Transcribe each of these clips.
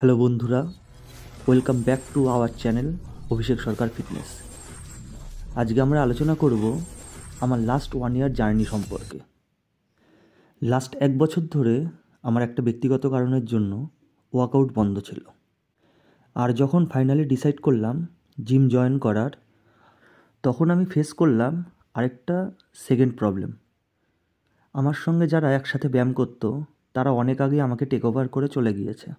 Hello বন্ধুরা, welcome back to our channel Abhishek Sarkar fitness. আজকে আমরা আলোচনা করব আমার লাস্ট 1 ইয়ার জার্নি সম্পর্কে। লাস্ট 1 বছর ধরে আমার একটা ব্যক্তিগত কারণের জন্য ওয়ার্কআউট বন্ধ ছিল। আর যখন ফাইনালি ডিসাইড করলাম জিম জয়েন করার, তখন আমি ফেস করলাম আরেকটা সেকেন্ড প্রবলেম। আমার সঙ্গে যারা একসাথে ব্যায়াম করতো তারা অনেক আগে আমাকে টেক ওভার করে চলে গিয়েছে।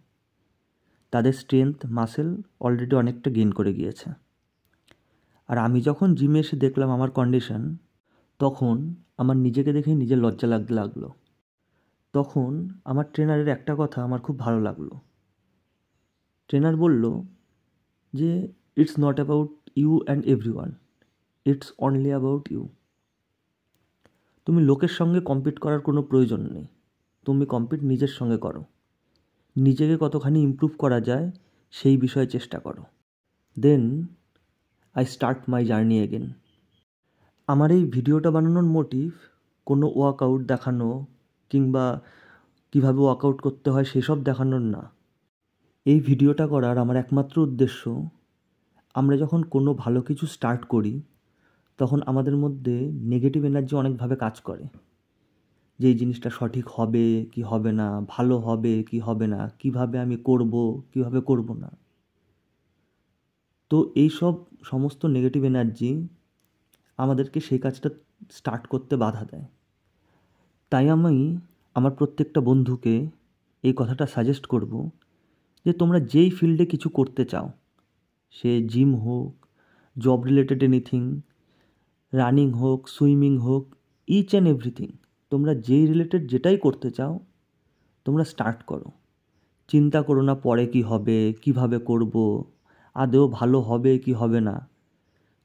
তাদের স্ট্রেংথ মাসেল অলরেডি অনেকটা গেইন করে গিয়েছে। আর আমি যখন জিমে এসে দেখলাম আমার কন্ডিশন, তখন আমার নিজেকে দেখেই নিজের লজ্জা লাগতে লাগলো। তখন আমার ট্রেনারের একটা কথা আমার খুব ভালো লাগলো। ট্রেনার বলল যে it's not about you and everyone, it's only about you. তুমি লোকের সঙ্গে কম্পিট করার কোনো প্রয়োজন নেই, তুমি কম্পিট নিজের সঙ্গে করো। নিজেকে কতখানি ইমপ্রুভ করা যায় সেই বিষয়ে চেষ্টা করো। Then I start my journey again. আমার এই ভিডিওটা বানানোর মোটিভ কোনো ওয়ার্কআউট দেখানো কিংবা কীভাবে ওয়ার্কআউট করতে হয় সেসব দেখানোর না। এই ভিডিওটা করার আমার একমাত্র উদ্দেশ্য, আমরা যখন কোনো ভালো কিছু স্টার্ট করি তখন আমাদের মধ্যে নেগেটিভ এনার্জি অনেকভাবে কাজ করে, যে এই জিনিসটা সঠিক হবে কি হবে না, ভালো হবে কি হবে না, কিভাবে আমি করব কিভাবে করব না। তো এইসব সমস্ত নেগেটিভ এনার্জি আমাদেরকে সেই কাজটা স্টার্ট করতে বাধা দেয়। তাই আমি আমার প্রত্যেকটা বন্ধুকে এই কথাটা সাজেস্ট করব যে তোমরা যেই ফিল্ডে কিছু করতে চাও, সে জিম হোক, জব রিলেটেড এনিথিং, রানিং হোক, সুইমিং হোক, ইচ অ্যান্ড এভরিথিং, তোমরা যেই রিলেটেড যেটাই করতে চাও তোমরা স্টার্ট করো। চিন্তা করো না পরে কি হবে, কিভাবে করব, আদৌ ভালো হবে কি হবে না।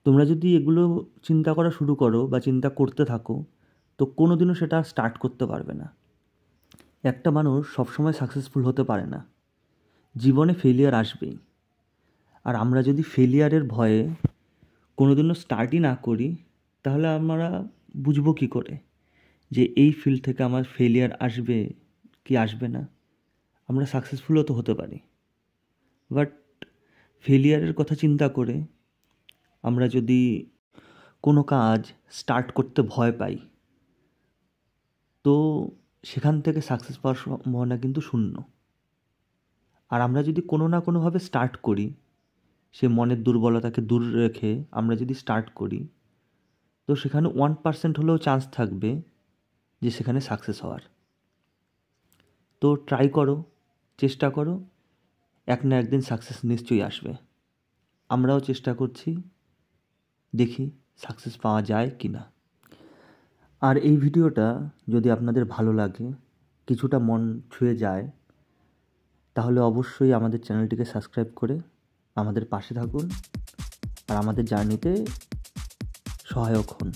তোমরা যদি এগুলো চিন্তা করা শুরু করো বা চিন্তা করতে থাকো তো কোনো দিনও সেটা স্টার্ট করতে পারবে না। একটা মানুষ সবসময় সাকসেসফুল হতে পারে না, জীবনে ফেলিয়ার আসবেই। আর আমরা যদি ফেলিয়ারের ভয়ে কোনো দিনও স্টার্টই না করি তাহলে আমরা বুঝবো কী করে যে এই ফিল্ড থেকে আমার ফেলিয়ার আসবে কি আসবে না। আমরা সাকসেসফুলও তো হতে পারি, বাট ফেলিয়ারের কথা চিন্তা করে আমরা যদি কোনো কাজ স্টার্ট করতে ভয় পাই তো সেখান থেকে সাকসেস পাওয়ার সম্ভাবনা কিন্তু শূন্য। আর আমরা যদি কোনো না কোনোভাবে স্টার্ট করি, সে মনের দুর্বলতাকে দূর রেখে আমরা যদি স্টার্ট করি তো সেখানে 1% হলেও চান্স থাকবে যে সেখানে সাকসেস হওয়ার। তো ট্রাই করো, চেষ্টা করো, এক না একদিন সাকসেস নিশ্চয়ই আসবে। আমরাও চেষ্টা করছি, দেখি সাকসেস পাওয়া যায় কি না। আর এই ভিডিওটা যদি আপনাদের ভালো লাগে, কিছুটা মন ছুঁয়ে যায়, তাহলে অবশ্যই আমাদের চ্যানেলটিকে সাবস্ক্রাইব করে আমাদের পাশে থাকুন আর আমাদের জার্নিতে সহায়ক হন।